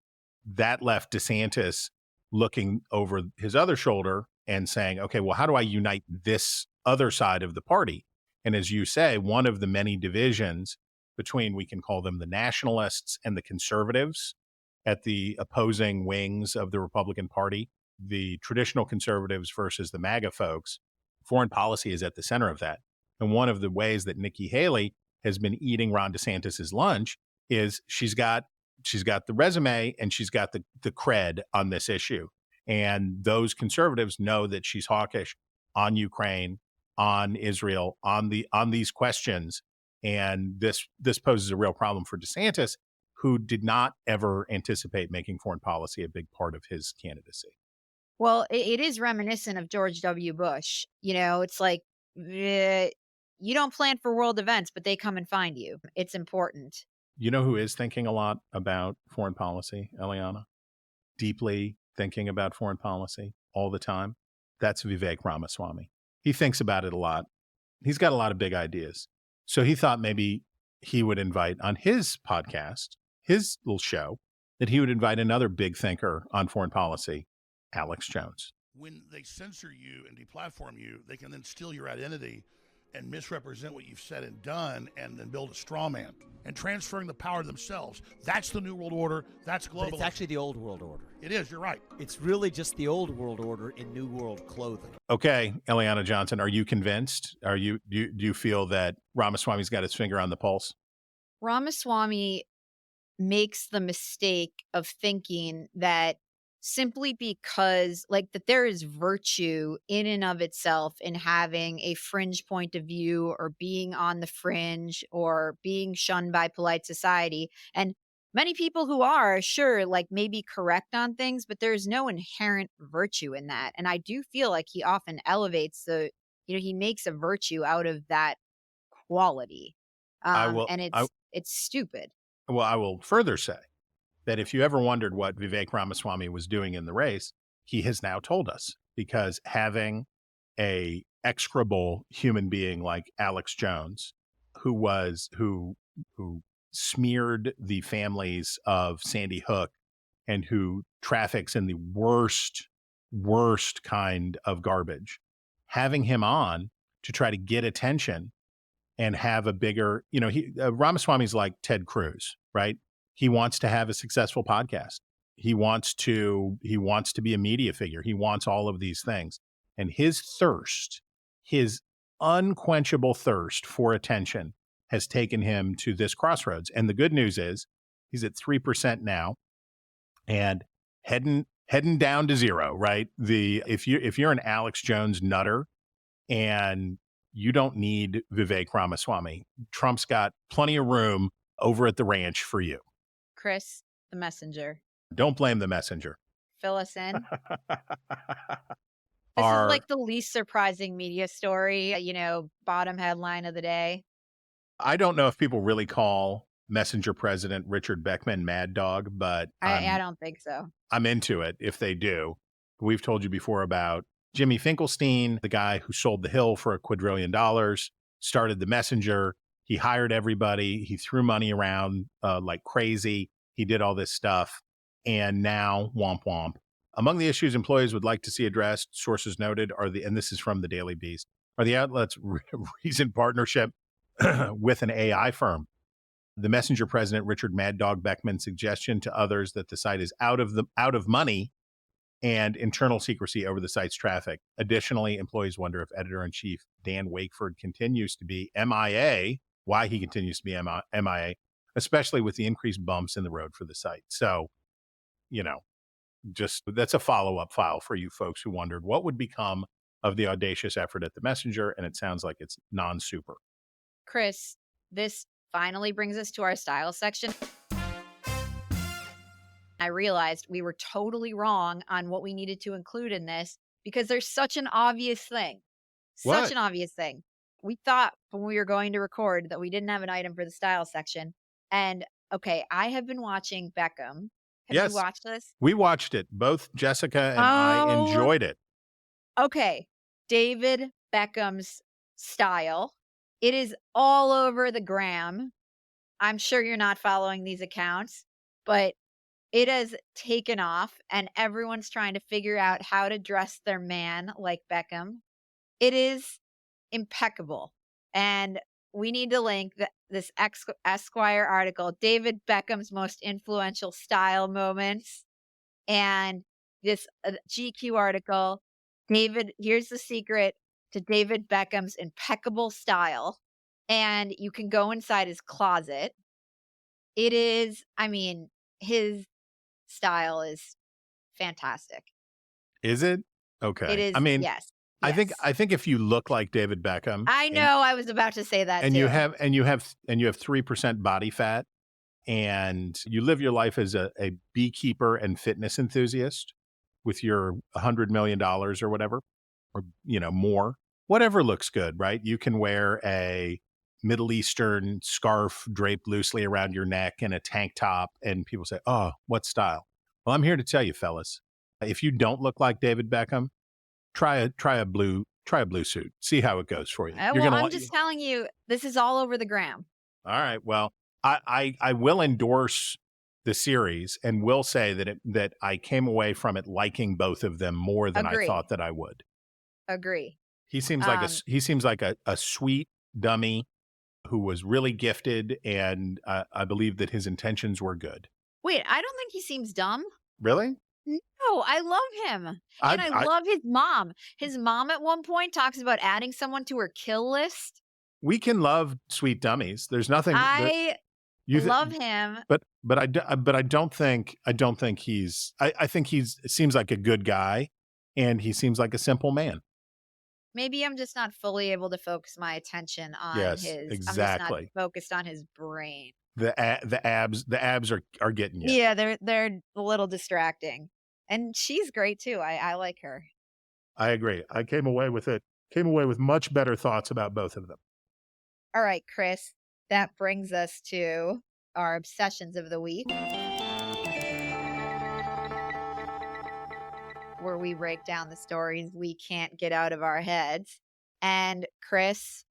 that left DeSantis looking over his other shoulder and saying, okay, well, how do I unite this other side of the party? And as you say, one of the many divisions between, we can call them the nationalists and the conservatives at the opposing wings of the Republican Party, the traditional conservatives versus the MAGA folks, foreign policy is at the center of that. And one of the ways that Nikki Haley has been eating Ron DeSantis's lunch is she's got the resume and she's got the cred on this issue. And those conservatives know that she's hawkish on Ukraine, on Israel, on these questions. And this poses a real problem for DeSantis, who did not ever anticipate making foreign policy a big part of his candidacy. Well, it is reminiscent of George W. Bush. It's like, you don't plan for world events, but they come and find you. It's important. You know who is thinking a lot about foreign policy, Eliana? Deeply thinking about foreign policy all the time? That's Vivek Ramaswamy. He thinks about it a lot. He's got a lot of big ideas. So he thought maybe he would invite on his podcast, his little show, that he would invite another big thinker on foreign policy, Alex Jones. When they censor you and deplatform you, they can then steal your identity and misrepresent what you've said and done, and then build a straw man and transferring the power to themselves. That's the New World Order. That's globalism. But it's actually the Old World Order. It is. You're right. It's really just the Old World Order in New World clothing. Okay, Eliana Johnson, are you convinced? Do you feel that Ramaswamy's got his finger on the pulse? Ramaswamy makes the mistake of thinking that simply because that there is virtue in and of itself in having a fringe point of view or being on the fringe or being shunned by polite society. And many people who are sure, maybe correct on things, but there's no inherent virtue in that. And I do feel like he often elevates he makes a virtue out of that quality. It's stupid. Well, I will further say that if you ever wondered what Vivek Ramaswamy was doing in the race, he has now told us, because having a execrable human being like Alex Jones, who smeared the families of Sandy Hook and who traffics in the worst kind of garbage, having him on to try to get attention and have a bigger, Ramaswamy's like Ted Cruz, right? He wants to have a successful podcast. He wants to be a media figure. He wants all of these things. And his unquenchable thirst for attention has taken him to this crossroads. And the good news is he's at 3% now and heading down to zero, right? If you're an Alex Jones nutter and you don't need Vivek Ramaswamy, Trump's got plenty of room over at the ranch for you. Chris, the messenger. Don't blame the messenger. Fill us in. This is like the least surprising media story, bottom headline of the day. I don't know if people really call messenger president Richard Beckham Mad Dog, but I don't think so. I'm into it if they do. We've told you before about Jimmy Finkelstein, the guy who sold the Hill for $1 quadrillion, started the messenger. He hired everybody. He threw money around like crazy. He did all this stuff. And now, womp womp. Among the issues employees would like to see addressed, sources noted, and this is from the Daily Beast, are the outlet's recent partnership with an AI firm. The messenger president, Richard Mad Dog Beckman's suggestion to others that the site is out of money and internal secrecy over the site's traffic. Additionally, employees wonder if editor-in-chief Dan Wakeford continues to be MIA, why he continues to be MIA, especially with the increased bumps in the road for the site. So, just that's a follow-up file for you folks who wondered what would become of the audacious effort at the messenger, and it sounds like it's non-super. Chris, this finally brings us to our style section. I realized we were totally wrong on what we needed to include in this because there's such an obvious thing. What? Such an obvious thing. We thought when we were going to record that we didn't have an item for the style section. And okay, I have been watching Beckham. Have you watched this? We watched it. Both Jessica and I enjoyed it. Okay. David Beckham's style. It is all over the gram. I'm sure you're not following these accounts, but it has taken off and everyone's trying to figure out how to dress their man like Beckham. It is impeccable. And we need to link this Esquire article, David Beckham's most influential style moments, and this GQ article, here's the secret to David Beckham's impeccable style. And you can go inside his closet. It is, his style is fantastic. Is it? Okay. It is, yes. I think if you look like David Beckham, I know, I was about to say that and too. you have 3% body fat, and you live your life as a beekeeper and fitness enthusiast with your $100 million or whatever, or more, whatever looks good, right? You can wear a Middle Eastern scarf draped loosely around your neck and a tank top, and people say, "Oh, what style?" Well, I'm here to tell you, fellas, if you don't look like David Beckham, try a blue suit. See how it goes for you. I'm just telling you, this is all over the gram. All right. Well, I will endorse the series and will say that I came away from it liking both of them more than I thought that I would. Agree. He seems like a sweet dummy who was really gifted, and I believe that his intentions were good. Wait, I don't think he seems dumb. Really? No, I love him. And I love his mom. His mom at one point talks about adding someone to her kill list. We can love sweet dummies. There's nothing. I love him. But I don't think he's. I think seems like a good guy, and he seems like a simple man. Maybe I'm just not fully able to focus my attention on his. Exactly. I'm just not focused on his brain. The abs are getting you. Yeah, they're a little distracting. And she's great too. I like her. I agree. I came away with much better thoughts about both of them. All right, Chris, that brings us to our obsessions of the week, where we break down the stories we can't get out of our heads. And Chris,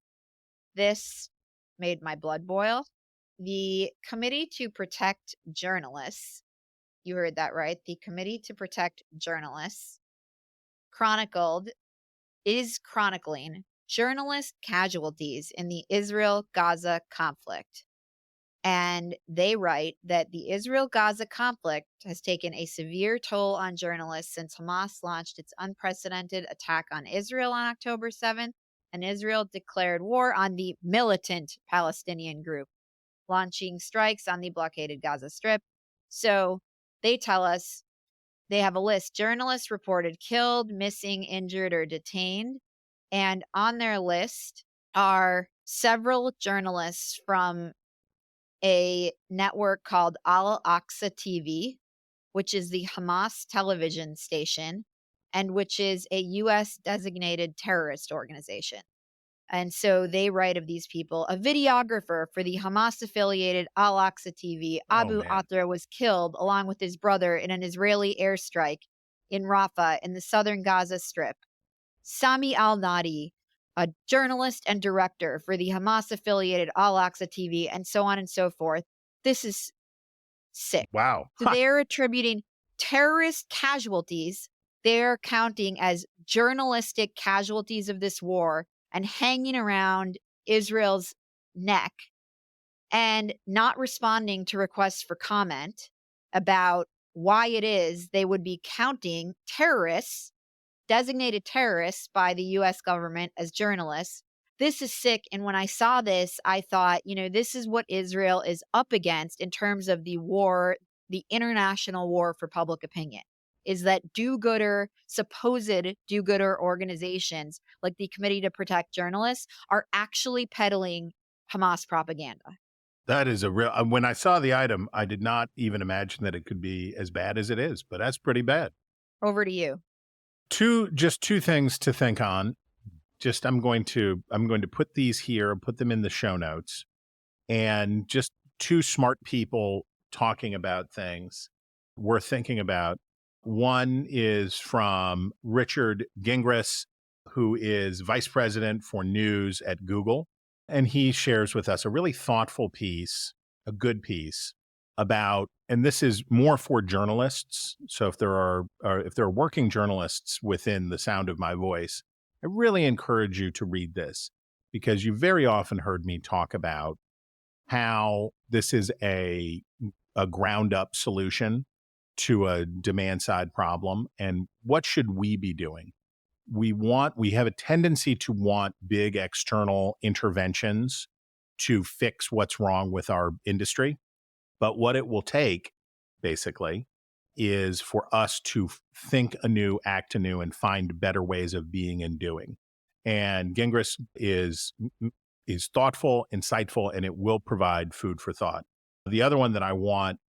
this made my blood boil. The Committee to Protect Journalists You heard that right. The Committee to Protect Journalists is chronicling journalist casualties in the Israel-Gaza conflict. And they write that the Israel-Gaza conflict has taken a severe toll on journalists since Hamas launched its unprecedented attack on Israel on October 7th, and Israel declared war on the militant Palestinian group, launching strikes on the blockaded Gaza Strip. So they tell us they have a list: journalists reported killed, missing, injured, or detained. And on their list are several journalists from a network called Al-Aqsa TV, which is the Hamas television station, and which is a U.S. designated terrorist organization. And so they write of these people: a videographer for the Hamas-affiliated Al-Aqsa TV, Abu Atra, was killed along with his brother in an Israeli airstrike in Rafah in the southern Gaza Strip. Sami al-Nadi, a journalist and director for the Hamas-affiliated Al-Aqsa TV, and so on and so forth. This is sick. Wow. So they're attributing terrorist casualties, they're counting as journalistic casualties of this war and hanging around Israel's neck and not responding to requests for comment about why it is they would be counting terrorists, designated terrorists by the U.S. government, as journalists. This is sick. And when I saw this, I thought, this is what Israel is up against in terms of the war, the international war for public opinion, is that supposed do-gooder organizations like the Committee to Protect Journalists are actually peddling Hamas propaganda. That is a real, when I saw the item, I did not even imagine that it could be as bad as it is, but that's pretty bad. Over to you. Two things to think on. I'm going to put these here, put them in the show notes, and just two smart people talking about things worth thinking about. One is from Richard Gingras, who is vice president for news at Google. And he shares with us a really thoughtful piece, a good piece about, and this is more for journalists. So if there are working journalists within the sound of my voice, I really encourage you to read this, because you very often heard me talk about how this is a ground up solution to a demand side problem. And what should we be doing? We have a tendency to want big external interventions to fix what's wrong with our industry. But what it will take, basically, is for us to think anew, act anew, and find better ways of being and doing. And Gingras is thoughtful, insightful, and it will provide food for thought. The other one that I want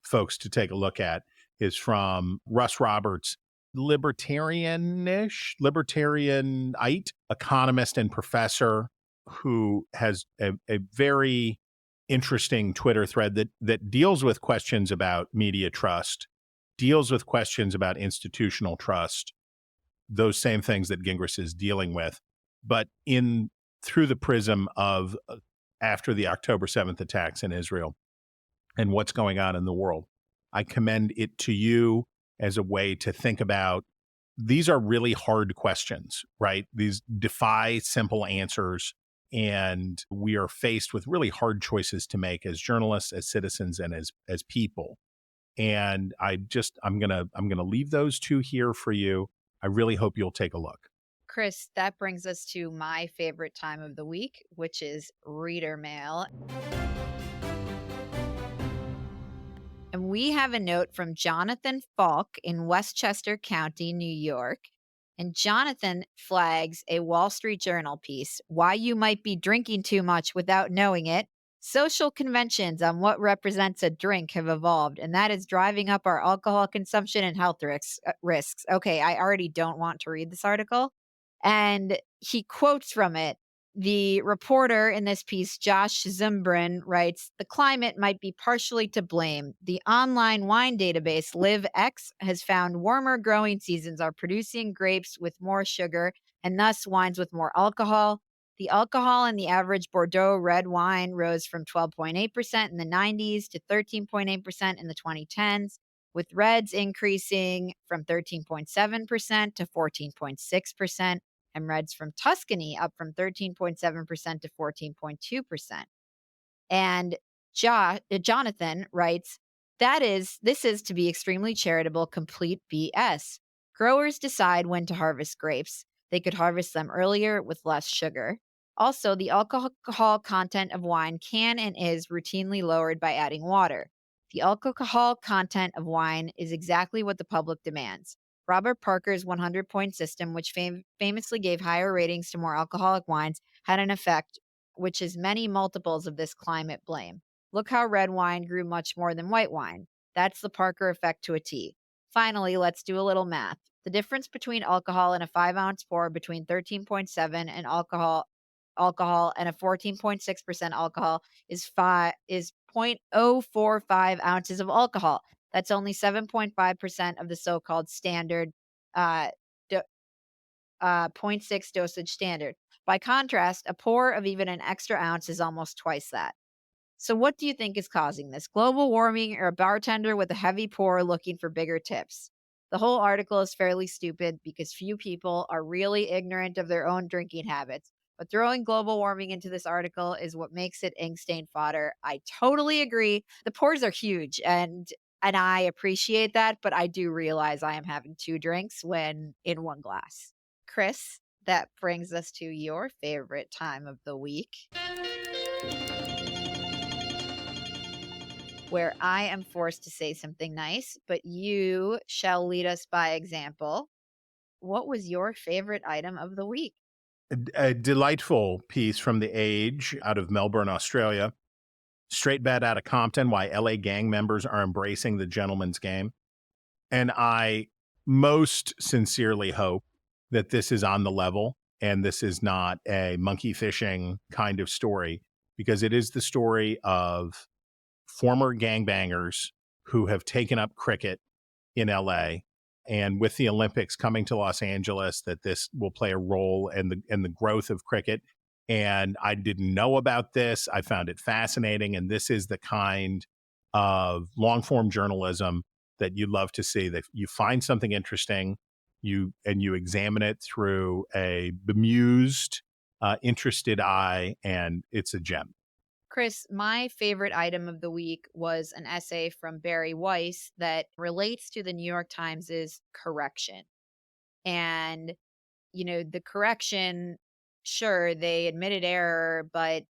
folks to take a look at is from Russ Roberts, libertarianite economist and professor, who has a very interesting Twitter thread that deals with questions about media trust, deals with questions about institutional trust, those same things that Gingras is dealing with, but through the prism of after the October 7th attacks in Israel and what's going on in the world. I commend it to you as a way to think about, these are really hard questions, right? These defy simple answers, and we are faced with really hard choices to make as journalists, as citizens, and as people. And I'm gonna leave those two here for you. I really hope you'll take a look. Chris, that brings us to my favorite time of the week, which is reader mail. And we have a note from Jonathan Falk in Westchester County, New York. And Jonathan flags a Wall Street Journal piece, "Why You Might Be Drinking Too Much Without Knowing It. Social conventions on what represents a drink have evolved, and that is driving up our alcohol consumption and health risks." Okay, I already don't want to read this article. And he quotes from it. The reporter in this piece, Josh Zumbrin, writes, "The climate might be partially to blame. The online wine database LiveX has found warmer growing seasons are producing grapes with more sugar and thus wines with more alcohol. The alcohol in the average Bordeaux red wine rose from 12.8% in the 90s to 13.8% in the 2010s. with Reds increasing from 13.7% to 14.6%, and Reds from Tuscany up from 13.7% to 14.2%. And Jonathan writes, this is to be extremely charitable, complete BS. Growers decide when to harvest grapes. They could harvest them earlier with less sugar. Also, the alcohol content of wine can and is routinely lowered by adding water. The alcohol content of wine is exactly what the public demands. Robert Parker's 100-point system, which famously gave higher ratings to more alcoholic wines, had an effect which is many multiples of this climate blame. Look how red wine grew much more than white wine. That's the Parker effect to a T. Finally, let's do a little math. The difference between alcohol in a 5-ounce pour between 13.7 and alcohol and a 14.6% alcohol is 0.045 ounces of alcohol. That's only 7.5% of the so-called standard 0.6 dosage standard. By contrast, a pour of even an extra ounce is almost twice that. So what do you think is causing this? Global warming or a bartender with a heavy pour looking for bigger tips? The whole article is fairly stupid because few people are really ignorant of their own drinking habits. But throwing global warming into this article is what makes it ink-stained fodder. I totally agree. The pours are huge, and I appreciate that, but I do realize I am having 2 drinks when in 1 glass. Chris, that brings us to your favorite time of the week, where I am forced to say something nice, but you shall lead us by example. What was your favorite item of the week? A delightful piece from The Age out of Melbourne, Australia. Straight bet out of Compton, why LA gang members are embracing the gentleman's game. And I most sincerely hope that this is on the level and this is not a monkey fishing kind of story, because it is the story of former gangbangers who have taken up cricket in LA, and with the Olympics coming to Los Angeles, that this will play a role in the growth of cricket. And I didn't know about this. I found it fascinating. And this is the kind of long form journalism that you love to see, that you find something interesting, you examine it through a bemused, interested eye, and it's a gem. Chris, my favorite item of the week was an essay from Barry Weiss that relates to the New York Times' correction. And, the correction, sure, they admitted error, but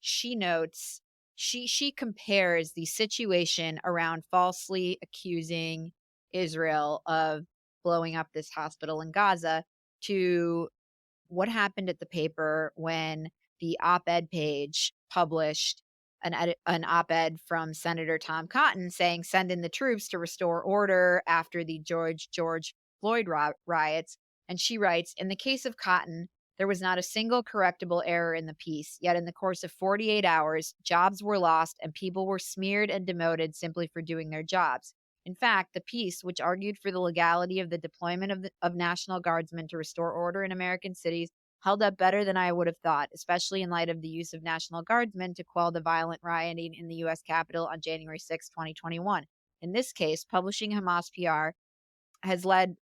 she notes, she compares the situation around falsely accusing Israel of blowing up this hospital in Gaza to what happened at the paper when the op-ed page published an op-ed from Senator Tom Cotton saying, send in the troops to restore order after the George Floyd riots. And she writes, in the case of Cotton, there was not a single correctable error in the piece, yet in the course of 48 hours, jobs were lost and people were smeared and demoted simply for doing their jobs. In fact, the piece, which argued for the legality of the deployment of National Guardsmen to restore order in American cities, held up better than I would have thought, especially in light of the use of National Guardsmen to quell the violent rioting in the U.S. Capitol on January 6, 2021. In this case, publishing Hamas PR has led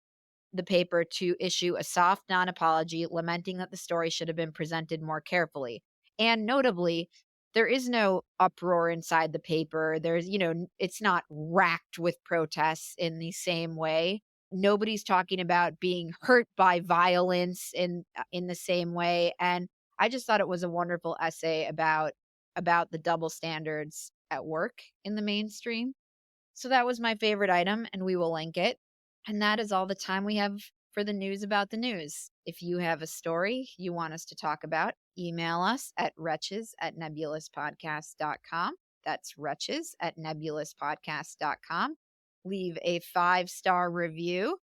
the paper to issue a soft non-apology, lamenting that the story should have been presented more carefully. And notably, there is no uproar inside the paper. There's, it's not racked with protests in the same way. Nobody's talking about being hurt by violence in the same way. And I just thought it was a wonderful essay about the double standards at work in the mainstream. So that was my favorite item, and we will link it. And that is all the time we have for the news about the news. If you have a story you want us to talk about, email us at wretches@nebulouspodcast.com. That's wretches@nebulouspodcast.com. Leave a 5-star review